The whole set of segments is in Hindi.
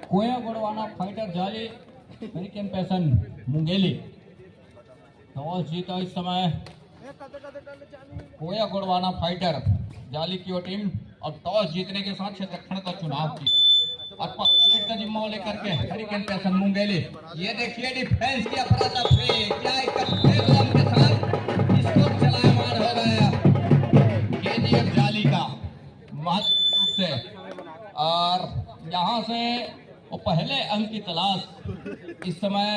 कोया गोड़वाना फाइटर जाली हरिकेन पैसन मुंगेली टॉस जीता इस समय कोया गोड़वाना फाइटर जाली की वो टीम और टॉस जीतने के साथ क्षेत्ररक्षण का चुनाव की और का जिम्मा लेकर के हरिकेन पैसन मुंगेली। ये देखिए डिफेंस की अफरा-तफरी क्या इकट्ठे बम के साथ इसको चलायमान हो गया केजीएफ जाली का महत्व से और यहाँ से वो पहले अंक की तलाश इस समय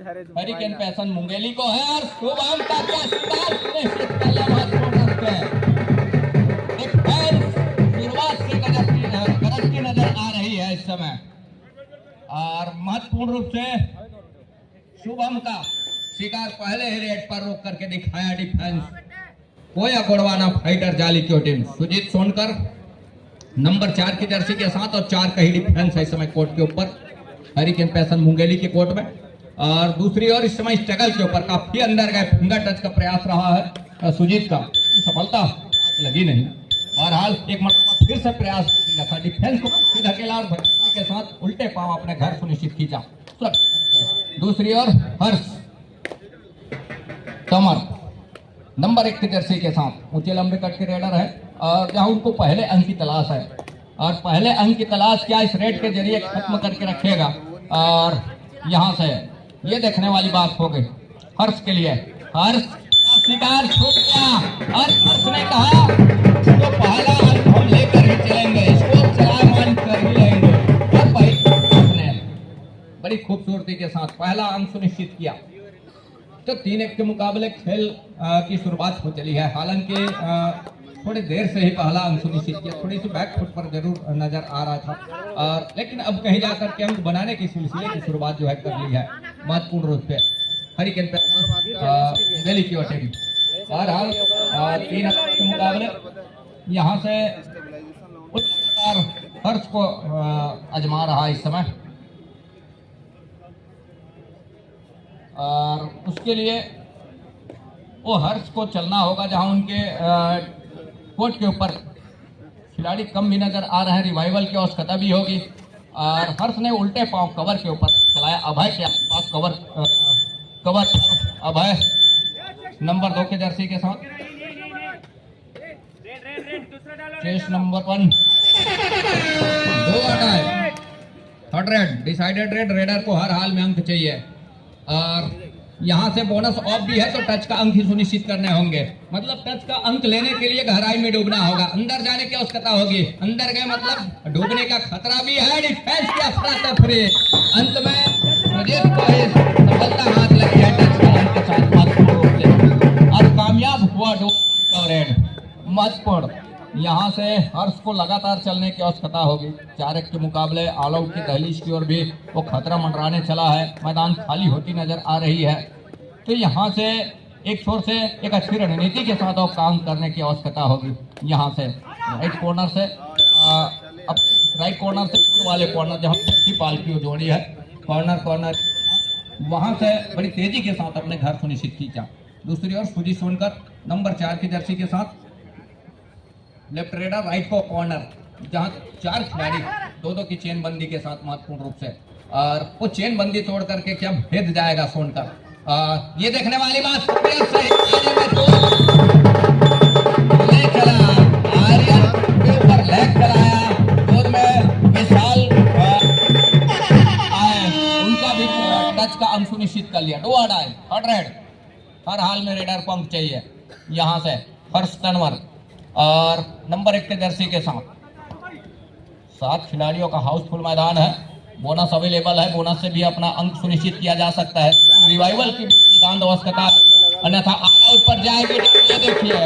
हरिकेन पैसन मुंगेली को है और शुभम का क्या शुरुआत से गरजती नजर आ रही है इस समय और महत्वपूर्ण रूप से शुभम का शिकार पहले ही रेड पर रोक करके दिखाया डिफेंस कोया गोड़वाना फाइटर जाली की टीम। सुजीत सोनकर नंबर 4 की जर्सी के साथ और 4 का ही डिफेंस है इस समय कोर्ट के ऊपर हरिकेन पैसन मुंगेली के कोर्ट में। और दूसरी ओर इस समय स्ट्रगल के ऊपर काफी अंदर गए फिंगर टच का प्रयास रहा है सुजीत का, सफलता लगी नहीं। बहरहाल एक मरतबा फिर से प्रयास था डिफेंस को धकेला और के साथ उल्टे पांव अपने घर सुनिश्चित खींचा। दूसरी ओर हर्ष तमर नंबर 1 की जर्सी के साथ ऊंचे लंबे कट के रेडर है और जहां उनको पहले अंक की तलाश है और पहले अंक की तलाश क्या इस रेड के जरिए खत्म करके रखेगा। और यहां से ये देखने वाली बात हो गई हर्ष के लिए। हर्ष का शिकार छूट गया और हर्ष ने कहा तो पहला अंक हम लेकर ही चलेंगे, इसको चलायमान कर ही लेंगे। और भाई ने बड़ी खूबसूरती के साथ पहला अंक सुनिश्चित किया। तो 3-1 के मुकाबले खेल की शुरुआत हो चली है। हालांकि थोड़ी देर से ही पहला अंक सुनिश्चित किया, थोड़ी सी बैक फुट पर जरूर नजर आ रहा था और लेकिन अब कहीं जाकर के अंक बनाने की सिलसिले की शुरुआत जो है कर ली है महत्वपूर्ण रूप से हरिकेन मुंगेली की टीम। बहरहाल 3 के मुकाबले यहाँ से उच्च हर्ष को आजमा रहा है इस समय और उसके लिए वो हर्ष को चलना होगा जहां उनके कोर्ट के ऊपर खिलाड़ी कम भी नजर आ रहे हैं। रिवाइवल की आवश्यकता भी होगी और हर्ष ने उल्टे पांव कवर के ऊपर चलाया। अभय के आसपास कवर अभय नंबर 2 के जर्सी के साथ चेस नंबर 1 2 हटाए third red decided red. Raider को हर हाल में अंक चाहिए और यहाँ से बोनस ऑफ भी है तो टच का अंक ही सुनिश्चित करने होंगे। मतलब टच का अंक लेने के लिए गहराई में डूबना होगा, अंदर जाने की आवश्यकता होगी। अंदर गए मतलब डूबने का खतरा भी है। डिफेंस की अफरा-तफरी अंत में सुजीत को सफलता हाथ लगी है टच का अंक के साथ और कामयाब हुआ रेड महत्वपूर्ण। यहाँ से हर्ष को लगातार चलने की आवश्यकता होगी। 4-1 के मुकाबले ऑल आउट की दहलीज की ओर भी वो खतरा मंडराने चला है। मैदान खाली होती नजर आ रही है तो यहाँ से एक छोर से एक अच्छी रणनीति के साथ और काम करने की आवश्यकता होगी। यहाँ से राइट कॉर्नर से राइट कॉर्नर से पूर्व वाले कॉर्नर जहाँ पाल की जोड़ी है कॉर्नर वहाँ से बड़ी तेजी के साथ अपने घर सुनिश्चित खींचा। दूसरी ओर सुजीत सोनकर नंबर 4 की जर्सी के साथ लेफ्ट रेडर राइट को कॉर्नर जहां 4 खिलाड़ी 2-2 की चेन बंदी के साथ महत्वपूर्ण रूप से और वो चेन बंदी तोड़ करके क्या भेद जाएगा सोनकर। ये देखने वाली बात ले चला आर्यन के ऊपर लेग चलाया दूर में विशाल आए उनका भी टच का अंक सुनिश्चित कर लिया। 2 हटाए थर्ड रेड हर हाल में रेडर को अंक चाहिए। यहाँ से हर्ष तनवर और नंबर 1 के जर्सी के साथ 7 खिलाड़ियों का हाउसफुल मैदान है। बोनस अवेलेबल है, बोनस से भी अपना अंक सुनिश्चित किया जा सकता है। रिवाइवल की नितांत आवश्यकता अन्यथा ऑल आउट पर जाएगी। ये देखिए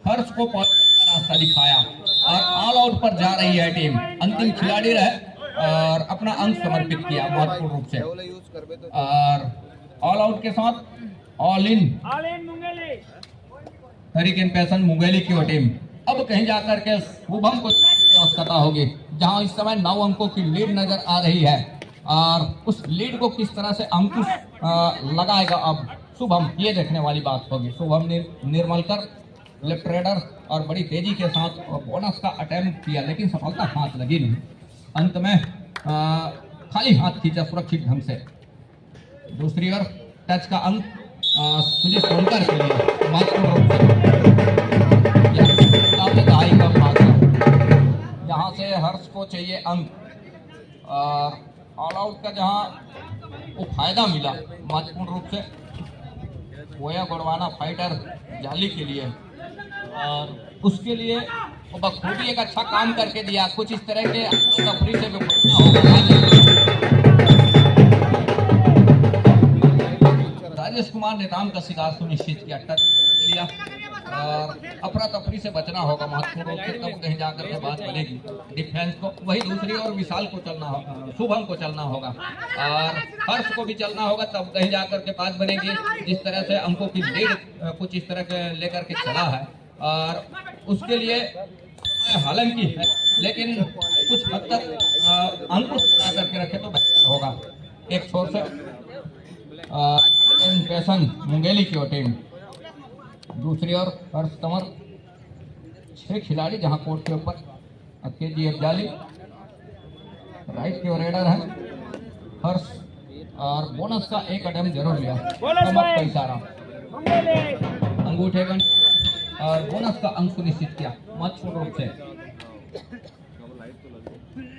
हर्ष को रास्ता दिखाया और ऑल आउट पर जा रही है टीम। अंतिम खिलाड़ी रहे और अपना अंक समर्पित किया महत्वपूर्ण रूप से और ऑल आउट के साथ all in hurricane passion Mungeli की टीम। अब कहीं जाकर के शुभम को आवश्यकता होगी जहां इस समय 9 अंकों की लीड नजर आ रही है और उस लीड को किस तरह से अंकुश लगाएगा अब शुभम, ये देखने वाली बात होगी। शुभम निर्मलकर लेफ्ट रेडर और बड़ी तेजी के साथ बोनस का अटेम्प्ट किया, लेकिन सफलता हाथ लगी नहीं। अंत में खाली हाथ खींचा सुरक्षित ढंग से। दूसरी ओर टच का अंक सुजीत सोनकर के लिए महत्वपूर्ण रूप से दहाई का भाग था। यहाँ से हर्ष को चाहिए अंक। ऑल आउट का जहाँ वो फायदा मिला महत्वपूर्ण रूप से गोया गोड़वाना फाइटर जाली के लिए, और उसके लिए वो बखूबी एक अच्छा काम करके दिया। कुछ इस तरह के तफरी से भी बचना होगा। राजेश कुमार ने नाम का शिकार सुनिश्चित किया, टच लिया, और अफरा तफरी से बचना होगा महत्वपूर्ण रूप से, तब कहीं जाकर के बात बनेगी डिफेंस को। वही दूसरी ओर विशाल को चलना होगा, शुभम को चलना होगा और हर्ष को भी चलना होगा, तब कहीं जाकर के बात बनेगी। जिस तरह से अंकों की लीड कुछ इस तरह के लेकर के चला है, और उसके लिए हालांकि है, लेकिन कुछ हद तक अंक करके रखे तो बेहतर होगा। एक छोर से पैसन मुंगेली की टीम, दूसरी ओर हर्ष तंवर। 6 खिलाड़ी जहां कोर्ट के ऊपर। KGF जाली राइट की ओर रेडर है हर्ष, और बोनस का एक अटेम्प्ट जरूर लिया। का इशारा अंगूठे गन और बोनस का अंक सुनिश्चित किया महत्वपूर्ण रूप से।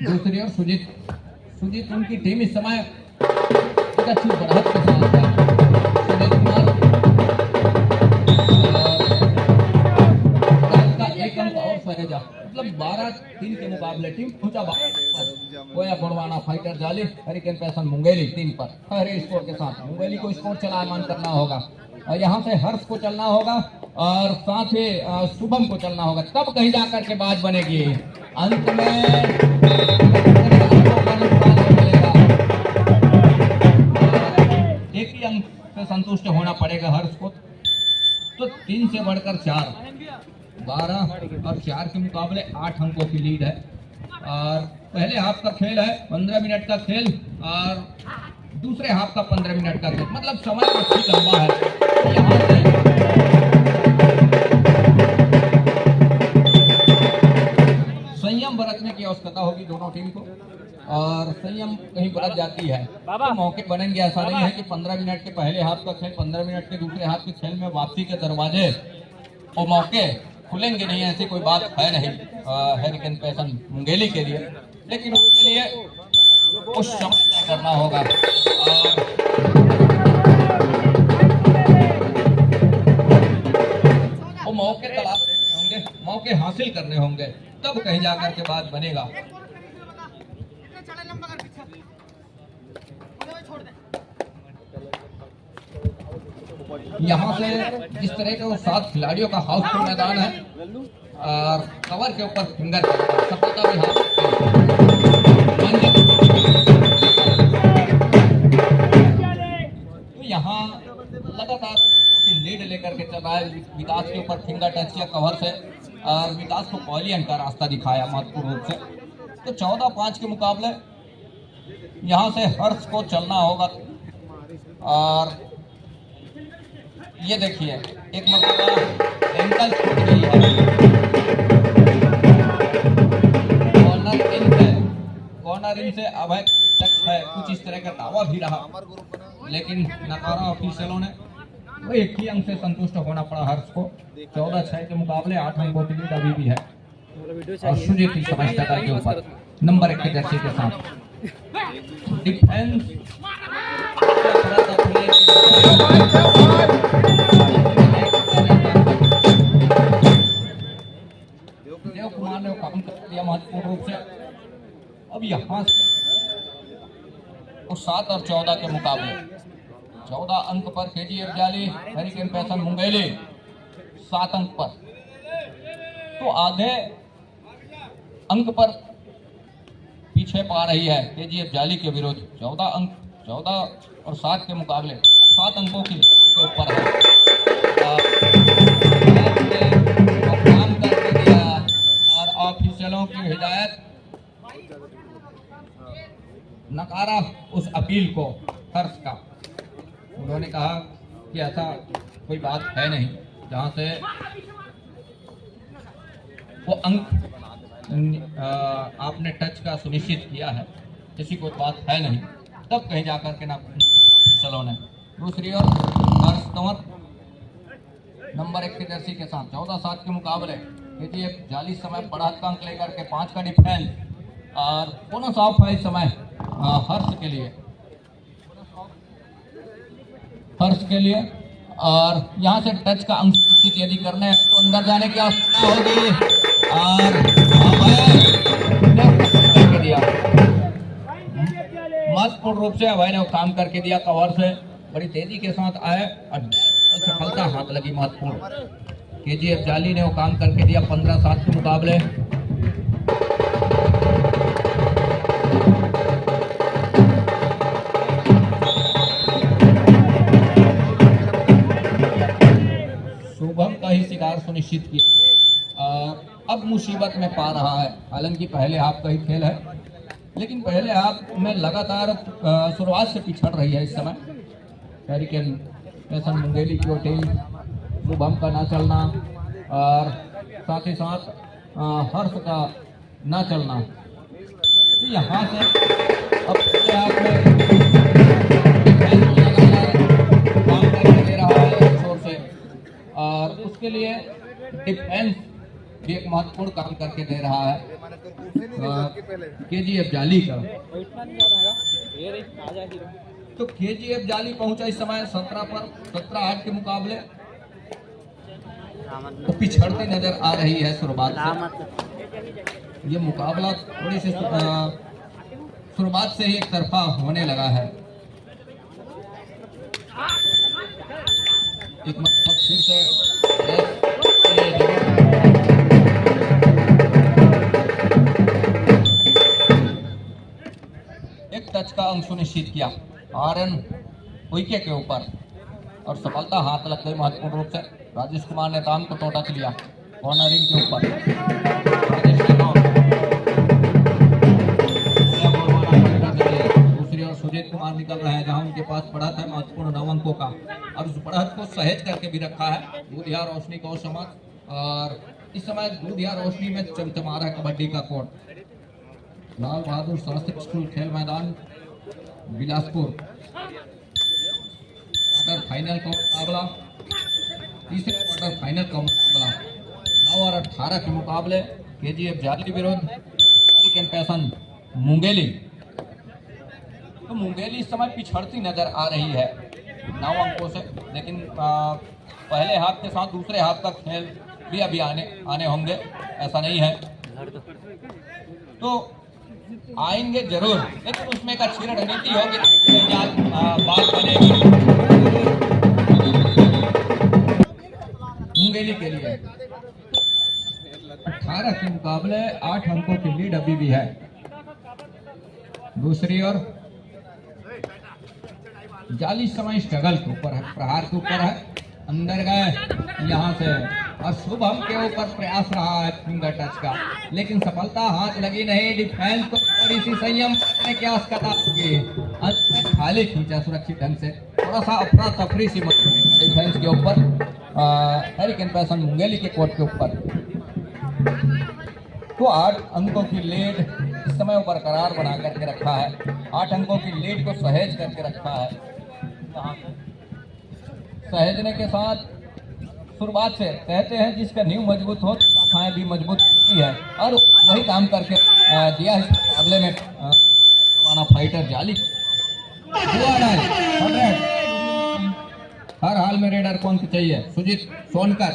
दूसरी ओर सुजीत उनकी टीम इस समय अच्छी बढ़त के साथ है। सुजीत कुमार का एक अंक और सहेजा, मतलब 12-3 के मुकाबले टीम पहुंचा गोया गोड़वाना फाइटर जाली हरिकेन पैसन मुंगेली 3 पर हरे स्कोर के साथ। मुंगेली को स्कोर चलामान करना होगा, और यहाँ से हर्ष को चलना होगा और साथ ही शुभम को चलना होगा, तब कहीं जाकर के बात बनेगी। अंत में एक ही अंक से संतुष्ट होना पड़ेगा हर्ष को। तो 3 से बढ़कर 4, 12 और 4 के मुकाबले 8 अंकों की लीड है। और पहले हाफ का खेल है 15 मिनट का खेल, और दूसरे हाफ का 15 मिनट का खेल, मतलब समय काफी लंबा है। यहाँ से संयम बरतने की आवश्यकता होगी दोनों टीम को, और संयम कहीं बरत जाती है तो मौके बनेंगे। ऐसा नहीं है कि 15 मिनट के पहले हाफ का खेल 15 मिनट के दूसरे हाफ के खेल में वापसी के दरवाजे और मौके खुलेंगे नहीं, ऐसी कोई बात है नहीं हरिकेन पैसन मुंगेली के लिए। लेकिन उसके लिए कुछ समझ करना होगा, वो मौके तलाश करने होंगे, मौके हासिल करने होंगे, तब कहीं जाकर के बात बनेगा। यहाँ से जिस तरह के 7 खिलाड़ियों का हाउसफुल मैदान है, और कवर के ऊपर फिंगर सफलता भी हाथ। तो यहाँ लगातार लीड लेकर के चल रहा है विकास के ऊपर फिंगर टच किया कवर से, और विकास को पॉलियन का रास्ता दिखाया महत्वपूर्ण रूप से। तो 14-5 के मुकाबले यहाँ से हर्ष को चलना होगा, और ये देखिए एक मरतबा एंकल छूट गई है, कॉर्नर इन से अवैध टच है, कुछ इस तरह का दावा भी रहा, लेकिन नकारा ऑफिशियलों ने। वो एक ही अंक से संतुष्ट होना पड़ा हर्ष को। 14-6 के मुकाबले 8 अंकों की लीड अभी भी है, और सुजीत की समझदारी के ऊपर नंबर 1 के जर्सी के साथ डिफेंस देव कुमार ने काम कर दिया महत्वपूर्ण रूप से। अब यहाँ तो 7 और 14 के मुकाबले 14 अंक पर KGF जाली हरिकेन पैसन मुंगेली 7 अंक पर, तो आधे अंक पर पीछे पा रही है KGF जाली के विरुद्ध। 14 और 7 के मुकाबले 7 अंकों के ऊपर है। काम करके दिया, और ऑफिशियलों की हिदायत नकारा उस अपील को हर्ष का। उन्होंने कहा कि ऐसा कोई बात है नहीं जहां से वो अंक आपने टच का सुनिश्चित किया है, किसी को बात है नहीं, तब कहीं जाकर के ना ऑफिसरों ने। दूसरी ओर हर्ष तंवर नंबर 1 की जर्सी के साथ 14-7 के मुकाबले केजीएफ जाली समय बढ़ा का अंक लेकर के 5 का डिफेंस और बोनस ऑफ है इस समय हर्ष के लिए। और यहाँ से टच का अंक यदि करना है तो अंदर जाने की आवश्यकता होगी और करके दिया, महत्वपूर्ण रूप से अभय ने वो काम करके दिया, कवर से बड़ी तेजी के साथ आए और सफलता हाथ लगी महत्वपूर्ण। केजीएफ जाली ने वो काम करके दिया 15-7 के मुकाबले। शुभम का ही शिकार सुनिश्चित किया और अब मुसीबत में पा रहा है। हालांकि पहले हाफ का ही खेल है, लेकिन पहले हाफ में लगातार शुरुआत से पिछड़ रही है इस समय हैरिकेन पैसन मुंगेली की टीम। शुभम का ना चलना और साथ ही साथ हर्ष का ना चलना, तो यहाँ से अब आप काम करके दे रहा है जोर से और उसके लिए डिफेंस भी एक महत्वपूर्ण काम करके दे रहा है केजीएफ जाली का। तो केजीएफ जाली पहुंचा इस समय 17-8 के मुकाबले, तो पिछड़ती नजर आ रही है शुरुआत से। ये मुकाबला थोड़ी सी शुरुआत से ही एक तरफा होने लगा है। एक मतलब फिर से एक टच का अंक सुनिश्चित किया आरएन विकेट के ऊपर और सफलता हाथ लग गई महत्वपूर्ण रूप से। राजेश कुमार ने दाम को टोटक लिया कॉर्नरिंग के ऊपर। दूसरी ओर सुजीत कुमार निकल रहे हैं जहां उनके पास बढ़त है महत्वपूर्ण 9 अंकों का और उस बढ़त को सहेज करके भी रखा है दूधिया रोशनी को समझ। और इस समय दूधिया रोशनी में चमचमा रहा है कबड्डी का कोर्ट। लाल बहादुर शास्त्री स्कूल खेल मैदान बिलासपुर। क्वार्टर फाइनल का मुकाबला, तीसरे क्वार्टर फाइनल का मुकाबला 9 और 18 के मुकाबले केजीएफ जाली विरुद्ध हैरिकेन पैसन मुंगेली। तो मुंगेली इस समय पिछड़ती नजर आ रही है 9 अंकों से, लेकिन पहले हाफ के साथ दूसरे हाफ का खेल भी अभी आने होंगे, ऐसा नहीं है। तो आएंगे जरूर, लेकिन उसमें एक अच्छी रणनीति होगी, बात बनेगी मुंगेली के लिए। 18 के मुकाबले 8 अंकों की लीड अभी भी है। दूसरी ओर जाली समय स्ट्रगल के ऊपर है, प्रहार के ऊपर है, अंदर गए यहाँ से और शुभम के ऊपर प्रयास रहा है फिंगर टच का, लेकिन सफलता हाथ लगी नहीं। डिफेंस को थोड़ी सी संयम करने की आवश्यकता होगी। अंत में खाली खींचा सुरक्षित ढंग से, थोड़ा सा अफरा तफरी सी डिफेंस के ऊपर हैरिकेन पैसन मुंगेली के कोर्ट के ऊपर। तो 8 अंकों की लीड इस समय बरकरार बना करके रखा है, 8 अंकों की लीड को सहेज करके रखा है। सहेजने के साथ शुरुआत से कहते हैं जिसका नींव मजबूत हो शाखाएं भी मजबूत होती है, और वही काम करके दिया इस मुकाबले में फाइटर जाली। हर हाल में रेडर को अंक चाहिए। सुजीत सोनकर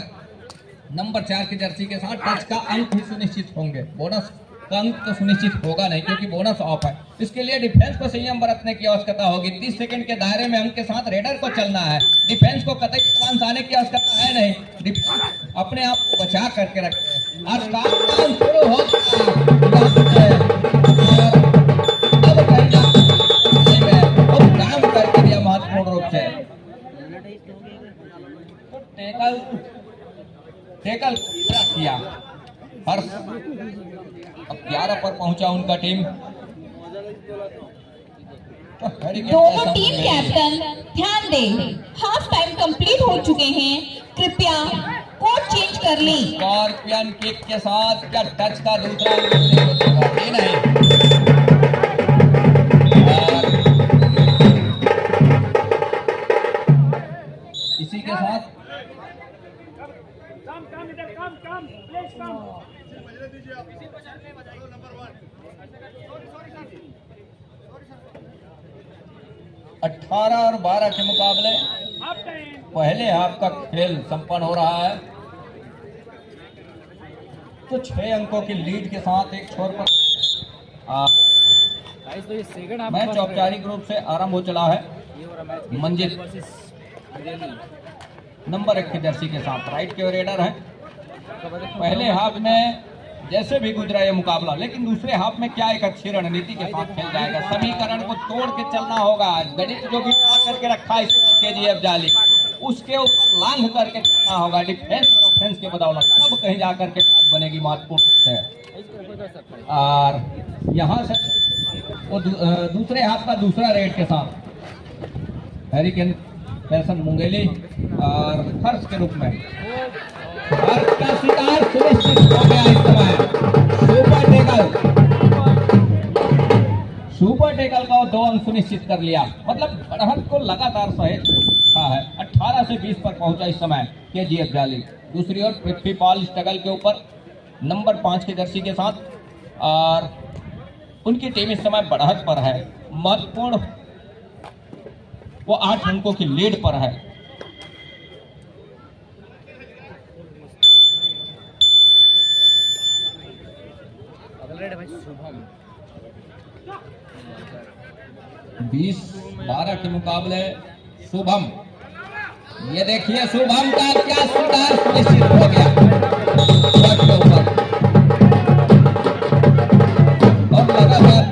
नंबर 4 की जर्सी के साथ टच का अंक भी सुनिश्चित होंगे, बोनस का अंक तो सुनिश्चित होगा नहीं क्योंकि बोनस ऑफ है। इसके लिए डिफेंस को संयम बरतने की आवश्यकता होगी। 30 सेकंड के दायरे में अंक के साथ रेडर को चलना है, डिफेंस को कतई एडवांस आने की आवश्यकता है नहीं। डिफेंस अपने आप को बचा करके रखे और काम शुरू हो काम करके दिया महत्वपूर्ण रूप से। टेकल किया हर्ष। अब 11 पर पहुंचा उनका टीम। दोनों टीम कैप्टन ध्यान दें, हाफ टाइम का कंप्लीट हो चुके हैं, कृपया कोड चेंज कर लें। स्कॉर्पियन किक के साथ क्या टच का दूसरा ये नहीं। और इसी के साथ 18 और 12 के मुकाबले पहले हाफ का खेल संपन्न हो रहा है। तो 6 अंकों की लीड के साथ एक छोर पर मैच औपचारिक रूप से आरंभ हो चला है। मंजिल नंबर 1 की जर्सी के साथ राइट के रेडर है। पहले हाफ में जैसे भी गुजरा ये मुकाबला, लेकिन दूसरे हाफ में क्या एक अच्छी रणनीति के साथ खेल जाएगा। समीकरण को तोड़ के चलना होगा। गणित जो भी करके रखा है केजीएफ जाली, उसके ऊपर लांघ करके चलना होगा। डिफेंस और ऑफेंस के बदौलत तब कहीं जाकर के बात बनेगी महत्वपूर्ण है। और यहाँ से वो दूसरे हाफ का दूसरा रेड के साथ हैरिकेन फैशन मुंगेली और फर्श के रूप में हर्ष का शिकार सुनिश्चित हो गया। इस समय सुपर टेकल का 2 अंक सुनिश्चित कर लिया। मतलब बढ़त को लगातार सहेज रहा है। 18 से 20 पर पहुंचा इस समय केजीएफ जाली। दूसरी ओर पृथ्वी पाल स्ट्रगल के ऊपर नंबर 5 की जर्सी के साथ, और उनकी टीम इस समय बढ़त पर है। महत्वपूर्ण वो 8 अंकों की लीड पर है। शुभम 20-12 के मुकाबले शुभम, ये देखिए शुभम का क्या सुधार सुनिश्चित हो गया के ऊपर। और लगातार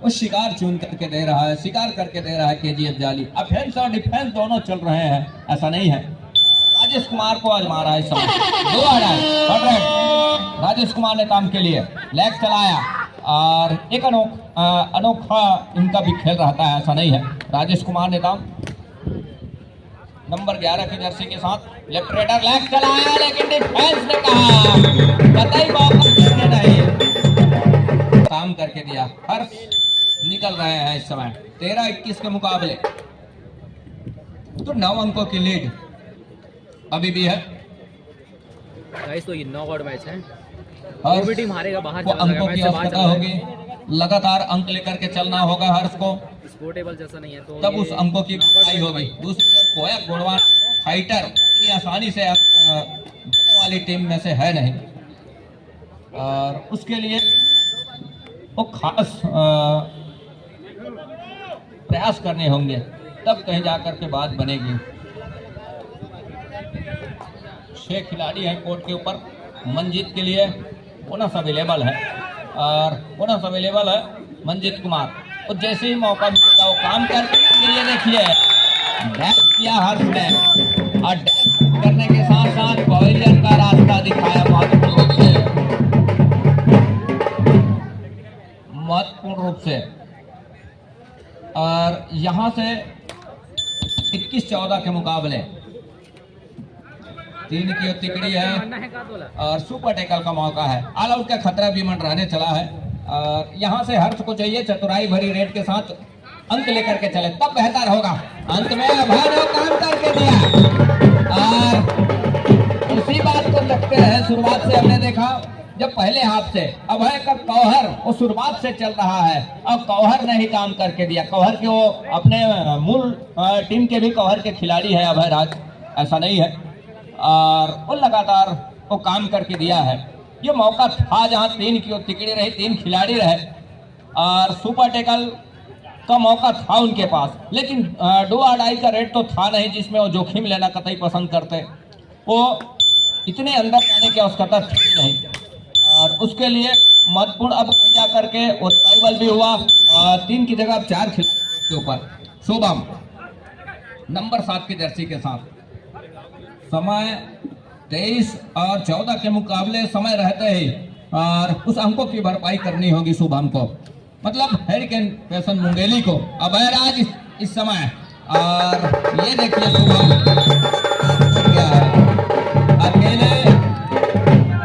वो शिकार चुन करके दे रहा है, शिकार करके दे रहा है केजीएफ जाली। ऑफेंस और डिफेंस दोनों चल रहे हैं, ऐसा नहीं है। राजेश कुमार को आजमा रहा है इस समय। 2 आड़ा राजेश कुमार ने काम के लिए लेग चलाया और एक अनोखा इनका भी खेल रहता है, ऐसा नहीं है। राजेश कुमार ने काम नंबर 11 की जर्सी के साथ लेफ्ट रेडर लेग चलाया, लेकिन डिफेंस ने कहा कतई मौका नहीं, काम करके दिया। हर्ष निकल रहे हैं इस समय 13-21 के मुकाबले। तो 9 अंकों की लीड अभी भी है। गाइस तो ये नॉकआउट मैच है। हर्ष भी टीम हारेगा, बाहर को अंकों की आवश्यकता होगी। लगातार अंक लेकर के चलना होगा हर्ष को, स्पोर्टेबल जैसा नहीं है तो तब उस अंकों की बढ़ाई होगी। दूसरी ओर कोया गुणवान फाइटर इतनी आसानी से देने वाली टीम में से है नहीं, और उसके लिए वो खास प्रयास करने होंगे, तब कहीं जाकर के बात बनेगी। 6 खिलाड़ी हैं कोर्ट के ऊपर। मंजीत के लिए बोनस अवेलेबल है, और बोनस अवेलेबल है मंजीत कुमार। और जैसे ही मौका मिलेगा वो काम करके ये देखिए डैश किया हर्ष ने, और डैश करने के साथ साथ पवेलियन का रास्ता दिखाया महत्वपूर्ण रूप से। और यहाँ से 21-14 के मुकाबले 3 की तिकड़ी है और सुपर टेकल का मौका है। ऑल आउट का खतरा भी मंडराने चला है, और यहाँ से हर्ष को चाहिए चतुराई भरी रेड के साथ अंक लेकर के चले, तब बेहतर होगा। अंत में अभय ने काम करके दिया, और उसी बात को देखते हैं। शुरुआत से हमने देखा जब पहले हाफ से अभय का कौहर वो शुरुआत से चल रहा है, अब कौहर ने ही काम करके दिया। कौहर के वो अपने मूल टीम के भी कौहर के खिलाड़ी है अभय राज, ऐसा नहीं है, और वो लगातार वो काम करके दिया है। ये मौका था जहां 3 की तिकड़ी रही, 3 खिलाड़ी रहे, और सुपर टेकल का मौका था उनके पास, लेकिन डो और डाई का रेट तो था नहीं जिसमें वो जोखिम लेना कतई पसंद करते। वो इतने अंदर जाने की आवश्यकता थी नहीं, और उसके लिए महत्वपूर्ण अब जा करके वो रिवाइवल भी हुआ। 3 की जगह 4 खिलाड़ी के ऊपर शुभम नंबर 7 की जर्सी के साथ। समय 23 और 14 के मुकाबले समय रहते ही और उस अंकों की भरपाई करनी होगी शुभम को, मतलब हैरिकेन फैशन मुंगेली को। अभय राज इस समय और ये देखिए शुभम क्या है, अकेले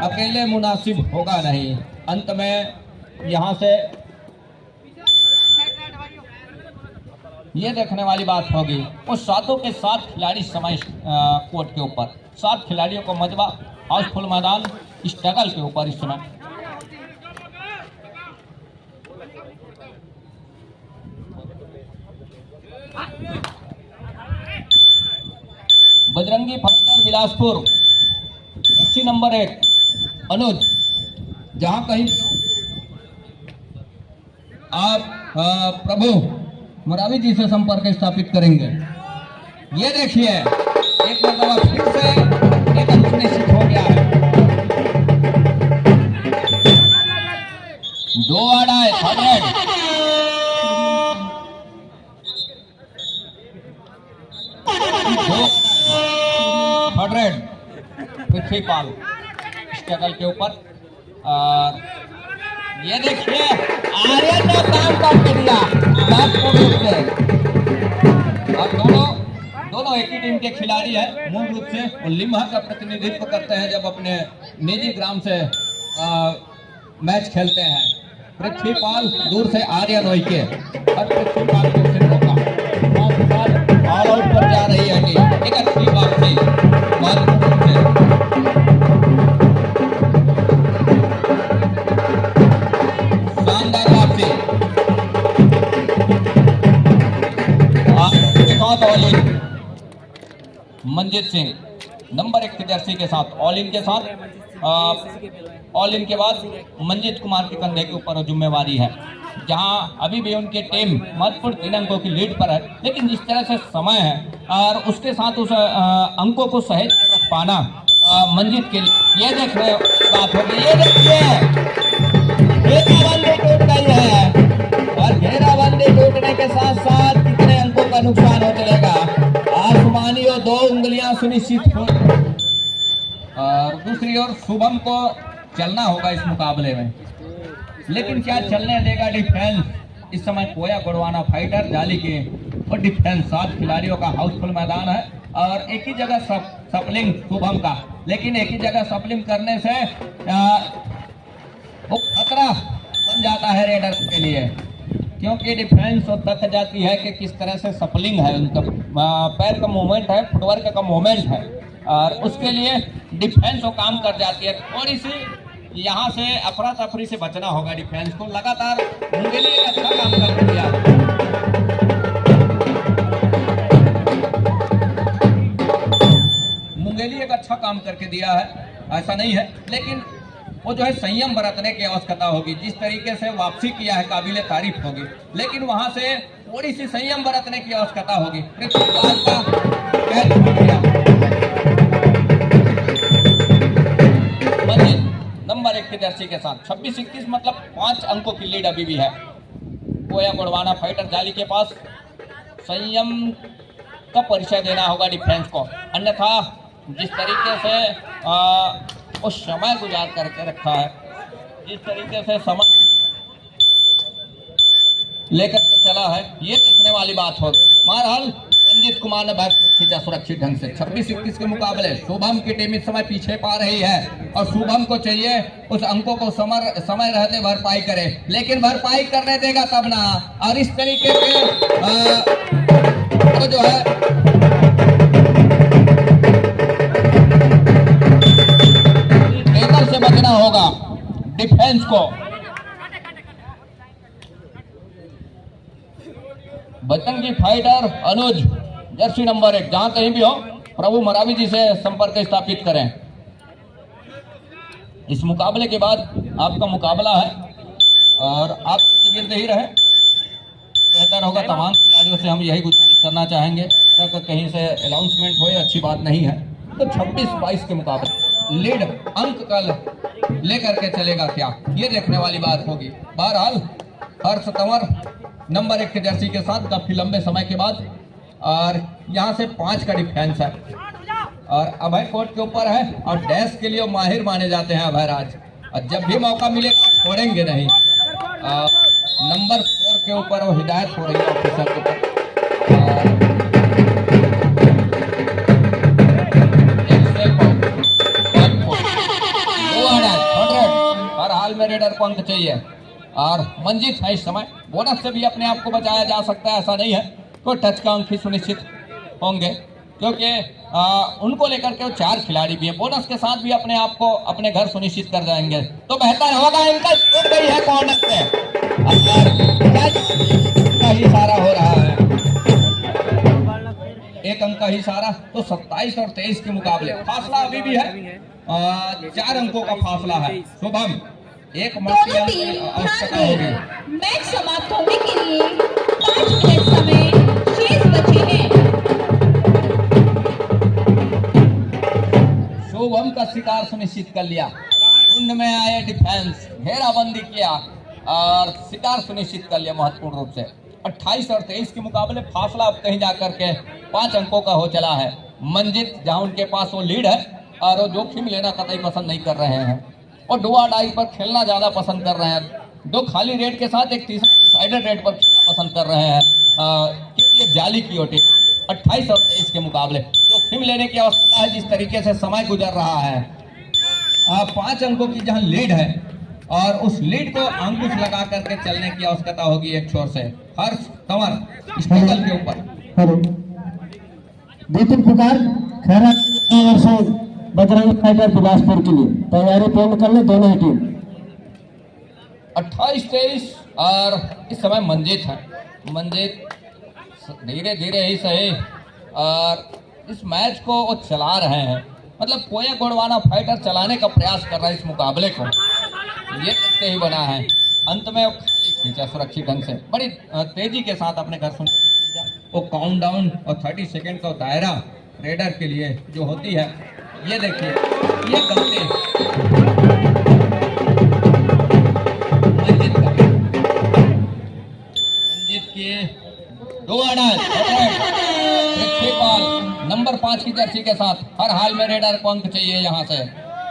अकेले मुनासिब होगा नहीं। अंत में यहाँ से ये देखने वाली बात होगी उस सातों के 7 खिलाड़ी समय कोर्ट के ऊपर, 7 खिलाड़ियों को मजबा हाउसफुल मैदान स्ट्रगल के ऊपर इस समय। Bajrangi fighter Bilaspur Jersey number 1 अनुज, जहां कहीं आप प्रभु मुरावी जी से संपर्क स्थापित करेंगे। ये देखिए एक मरतबा फिर से एक अंक निश्चित हो गया है। 2 आड़ाए 100 पृथ्वीपाल स्ट्रगल के ऊपर। और ये देखिए आर्यन ने काम करके दिया और दोनों एक ही टीम के खिलाड़ी हैं मूल रूप से, और लिम्हा का प्रतिनिधित्व करते हैं जब अपने निजी ग्राउंड से मैच खेलते हैं। पृथ्वीपाल दूर से आर्यन ओइके और पृथ्वीपाल को फिर रोका ऑल आउट पर जा रही है टीम। एक अच्छी वापसी महत्वपूर्ण से मंजीत सिंह नंबर 1 की जर्सी के साथ ऑल इन के साथ ऑल इन के बाद मंजीत कुमार के कंधे के ऊपर जिम्मेवारी है, जहां अभी भी उनकी टीम महत्वपूर्ण 3 अंकों की लीड पर है। लेकिन जिस तरह से समय है और उसके साथ उस अंकों को सहेज रख पाना मंजीत के लिए ये देखने बात होगी। ये देखिए घेराबंदी टूट गई है और घेराबंदी टूटने के साथ साथ कितने अंकों का नुकसान हो चलेगा आसमानी और 2 उंगलियां सुनिश्चित हो। और दूसरी ओर शुभम को चलना होगा इस मुकाबले में, लेकिन क्या चलने देगा डिफेंस। इस समय कोया गोड़वाना फाइटर जाली के और डिफेंस 7 खिलाड़ियों का हाउसफुल मैदान है और एक ही जगह सपलिंग शुभम का, लेकिन एक ही जगह सपलिंग करने से वो खतरा बन जाता है रेडर के लिए, क्योंकि डिफेंस तो तक जाती है कि किस तरह से सपलिंग है, उनका पैर का मूवमेंट है, फुटवर्क का मूवमेंट है और उसके लिए डिफेंस वो काम कर जाती है। थोड़ी सी यहाँ से अफरा तफरी से बचना होगा डिफेंस को। लगातार मुंगेली एक अच्छा काम कर दिया, मुंगेली एक अच्छा काम करके दिया है, ऐसा नहीं है, लेकिन वो जो है संयम बरतने की आवश्यकता होगी। जिस तरीके से वापसी किया है काबिले तारीफ होगी, लेकिन वहां से थोड़ी सी संयम बरतने की आवश्यकता होगी। पृथ्वीपाल का कैच छूट गया। नंबर 1 की जर्सी के साथ 26-21 मतलब 5 अंकों की लीड अभी भी है। कोया गोड़वाना फाइटर जाली के पास संयम का परिचय देना होगा डिफेंस को, अन्यथा जिस तरीके से उस समय गुजार करके रखा है, जिस तरीके से समय लेकर के चला है, ये देखने वाली बात होगी। बहरहाल मंजीत कुमार ने बैट खींचा सुरक्षित ढंग से। 26-21 के मुकाबले शुभम की टीम इस समय पीछे पा रही है और शुभम को चाहिए उस अंकों को समय रहते भरपाई करे, लेकिन भरपाई करने देगा तब ना। और इस तरीके के वो जो है से बचना होगा डिफेंस को। बजरंगी फाइटर अनुज जर्सी नंबर 1, जहां कहीं भी हो प्रभु मरावी जी से संपर्क स्थापित करें। इस मुकाबले के बाद आपका मुकाबला है और आप गिरते ही रहे, बेहतर होगा। तमाम खिलाड़ियों से हम यही गुजारिश करना चाहेंगे, कहीं से अनाउंसमेंट हो, अच्छी बात नहीं है। तो 26-22 के मुकाबले लीड अंक कल लेकर के चलेगा क्या, ये देखने वाली बात होगी। बहरहाल हर्ष तंवर नंबर 1 के जर्सी के साथ काफी लंबे समय के बाद, और यहाँ से 5 का डिफेंस है और अभय कोर्ट के ऊपर है और डैश के लिए माहिर माने जाते हैं अभयराज, और जब भी मौका मिले छोड़ेंगे नहीं। नंबर 4 के ऊपर वो हिदायत हो रही है ऑफिसर के ऊपर। अंक चाहिए और मंजित है इस समय। बोनस से भी अपने आप को बचाया जा सकता है, ऐसा नहीं है तो टच का अंक ही सुनिश्चित होंगे, क्योंकि उनको लेकर के 4 खिलाड़ी भी हैं। बोनस के साथ भी अपने आप को अपने घर सुनिश्चित कर जाएंगे तो बेहतर होगा। इनका छूट गई है कॉर्नर से का ही इशारा हो रहा है, 1 अंक का ही इशारा। तो 27 और 23 के मुकाबले फासला अभी भी है 4 अंकों का फासला है। शुभम एक दोनों टीम आवश्यकता ध्यान होगी। दें, मैच समाप्त होने के लिए 5 मिनट समय शेष बचे हैं। शुभम का शिकार सुनिश्चित कर लिया, कुंड में आए डिफेंस, घेराबंदी किया और शिकार सुनिश्चित कर लिया महत्वपूर्ण रूप से। 28 और 23 के मुकाबले फासला अब कहीं जाकर के 5 अंकों का हो चला है। मंजित जहां उनके पास वो लीड है और वो जोखिम लेना कतई पसंद नहीं कर रहे हैं और डुआ डाई पर खेलना ज्यादा पसंद कर रहे हैं। 2 खाली रेड के साथ एक डिसाइडेड रेड पर खेलना पसंद कर रहे हैं क्योंकि ये जाली की ओटी 28 और 23 के मुकाबले जोखिम लेने की आवश्यकता है। जिस तरीके से समय गुजर रहा है 5 अंकों की जहां लीड है और उस लीड को अंकुश लगा करके चलने की आवश्यकता होगी। एक छोर से हर्ष कंवर स्ट्रगल के ऊपर। हेलो दीपिक पुकार खैरा वर्सेस बजरंग फाइटर बिलासपुर के लिए तैयारी पूर्ण कर ले दोनों ही टीम। 28-23 और इस समय मंजित है। मंजित धीरे धीरे ही सही और इस मैच को वो चला रहे हैं, मतलब कोया गोड़वाना फाइटर चलाने का प्रयास कर रहा है इस मुकाबले को। ये देखते ही बना है, अंत में वो खाली खींचा सुरक्षित ढंग से, बड़ी तेजी के साथ अपने घर सुन वो काउंट डाउन और 30 सेकेंड का दायरा रेडर के लिए जो होती है। ये देखिए ये गलती मंजित की 2 अनाज पृथ्वीपाल नंबर 5 की जर्सी के साथ हर हाल में रेडर को अंक चाहिए यहाँ से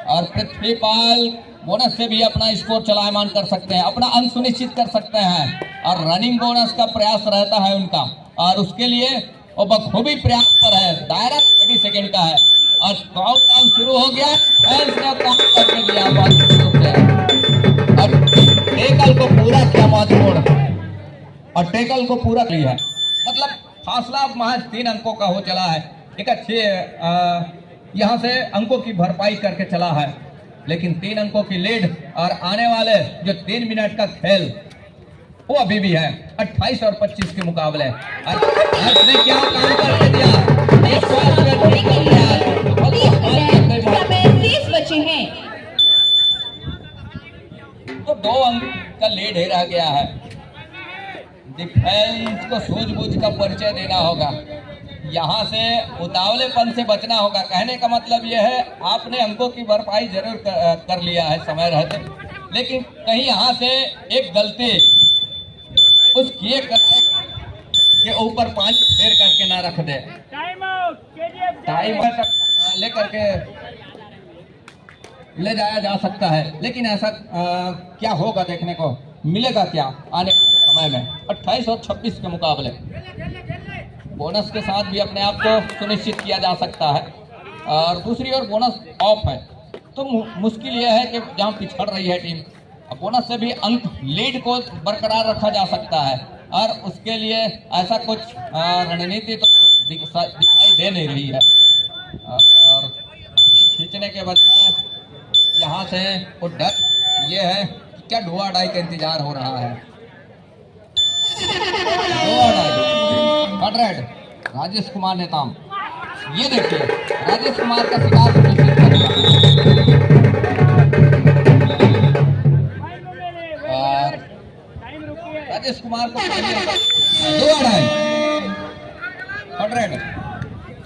और पृथ्वीपाल बोनस से भी अपना स्कोर चलायमान कर सकते हैं, अपना अंक सुनिश्चित कर सकते हैं और रनिंग बोनस का प्रयास रहता है उनका और उसके लिए वो बखूबी प्रयास पर है। दायरा 30 सेकेंड का है और काउंटडाउन शुरू हो गया। फैंस ने काउंट करके दिया और टेकल को पूरा किया महत्वपूर्ण और टेकल को पूरा किया, मतलब फासला अब महज 3 अंकों का हो चला है। एक अच्छे यहाँ से अंकों की भरपाई करके चला है, लेकिन 3 अंकों की लीड और आने वाले जो 3 मिनट का खेल वो अभी भी है 28 और 25 के मुकाबले। ने क्या काम करके दिया मैच समाप्त होने के लिए 30 मिनट समय शेष बचे हैं। तो 2 अंक का लीड ही रह गया है। डिफेंस को सूझबूझ का परिचय देना होगा, यहाँ से उतावलेपन से बचना होगा। कहने का मतलब यह है आपने अंकों की भरपाई जरूर कर लिया है समय रहते, लेकिन कहीं यहाँ से एक गलती उस किए के ऊपर 5 फेर करके ना रख दे। टाइम लेकर के ले जाया जा सकता है, लेकिन ऐसा क्या होगा देखने को मिलेगा क्या आने समय में। 28 और 26 के मुकाबले बोनस के साथ भी अपने आप को सुनिश्चित किया जा सकता है और दूसरी ओर बोनस ऑफ है तो मुश्किल यह है कि जहां पिछड़ रही है टीम, बोनस से भी अंक लीड को बरकरार रखा जा सकता है और उसके लिए ऐसा कुछ रणनीति तो दिखाई दे नहीं रही है और खींचने के बजाय यहाँ से वो डर ये है कि क्या ढुआ डाई का इंतजार हो रहा है। रेड राजेश कुमार नेताम, ये देखिए राजेश कुमार का शिकार सुनिश्चित कर लिया और राजेश कुमार को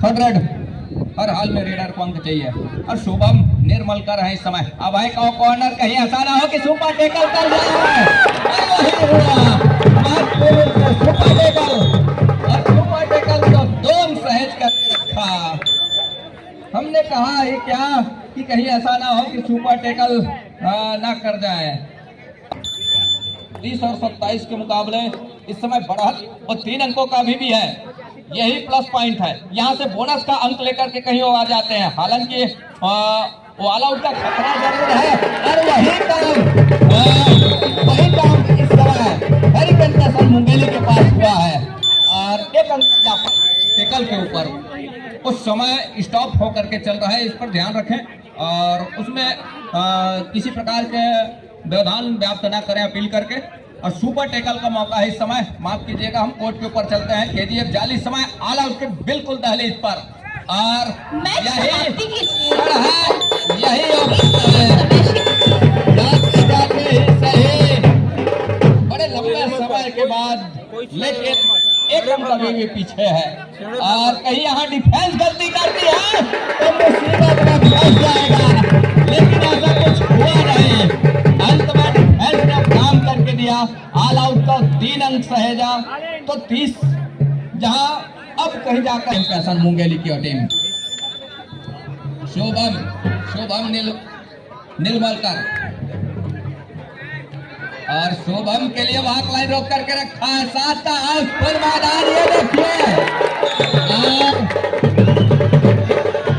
100 हर हाल में रेडर को अंक चाहिए और शुभम निर्मल कर है इस समय। अब है कॉर्नर, कहीं ऐसा ना हो कि सुपर टेकल कर जाए। सुपर टेकल तो दोम सहेज कर रखा। हमने कहा है क्या कि कहीं ऐसा ना हो कि सुपर टेकल ना कर जाए। 30 और 27 के मुकाबले इस समय बढ़त और 3 अंकों का अभी भी है, यही प्लस पॉइंट है। यहाँ से बोनस का अंक लेकर के कहीं और आ जाते हैं। हालांकि वो ऑल आउट का खतरा जरूर है और वही काम इस समय हरिकेन पैसन मुंगेली के पास हुआ है और एक अंक टेकल के ऊपर उस समय स्टॉप होकर के चल रहा है, इस पर ध्यान रखें और उसमें किसी प्रकार के व्यवधान व्याप्त न करें अपील करके। और सुपर टेकल का मौका है इस समय, माफ कीजिएगा हम कोर्ट के ऊपर चलते हैं। केजीएफ जाली इस समय ऑल आउट के बिल्कुल दहलीज पर और बड़े लंबे समय के बाद लेकिन एक रन कभी भी पीछे है और कहीं यहाँ डिफेंस गलती करती है तो मुसीबत में फंस जाएगा, लेकिन ऐसा कुछ हुआ नहीं। अंत में डिफेंस ने काम करके दिया, ऑल आउट का 3 अंक सहेजा तो 30 जहां अब कहीं जाकर पैसन मुंगेली की टीम शोभम नीलमलकर और शुभम के लिए वहां लाइन रोक करके रखा है, साथ का फुल मैदान ये देखिए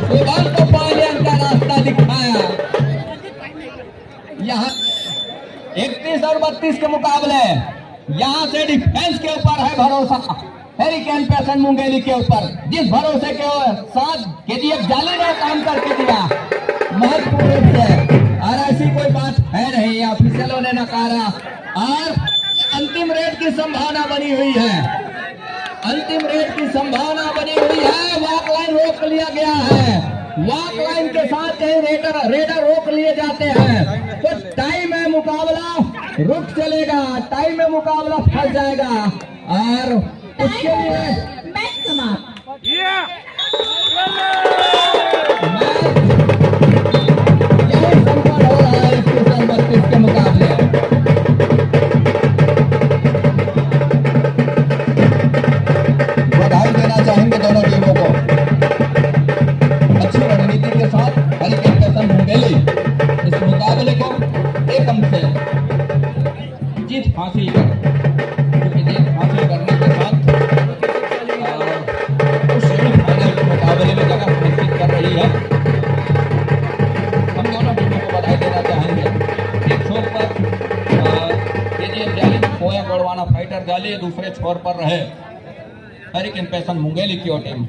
शुभम को पहले अंक का रास्ता दिखाया। यहाँ 31 और 32 के मुकाबले यहाँ से डिफेंस के ऊपर है भरोसा हरिकेन पैसन मुंगेली के ऊपर, जिस भरोसे के साथ केजीएफ जाली ने काम करके दिया महत्वपूर्ण रूप से, और ऐसी कोई बात है नहीं, ऑफिशियलों ने नकारा और अंतिम रेड की संभावना बनी हुई है, अंतिम रेड की संभावना बनी हुई है। वॉक लाइन रोक लिया गया है, वॉक लाइन के साथ कहीं रेडर रोक लिए जाते हैं तो टाइम में मुकाबला रुक चलेगा, टाइम में मुकाबला फंस जाएगा और उसके लिए मैच समाप्त। संपन्न हो रहा है 31 के मुकाबले। बधाई देना चाहेंगे दोनों टीमों को, अच्छी रणनीति के साथ हरिकेन पैसन मुंगेली इस मुकाबले को 1 अंक से जीत हासिल करने के साथ उस सेमीफाइनल के मुकाबले में जगह सुनिश्चित कर रही है। हम दोनों टीमों को बधाई देना चाहेंगे। एक छोर पर केजीएफ जाली कोया गोड़वाना फाइटर जाली, दूसरे छोर पर रहे हरिकेन पैसन मुंगेली की टीम।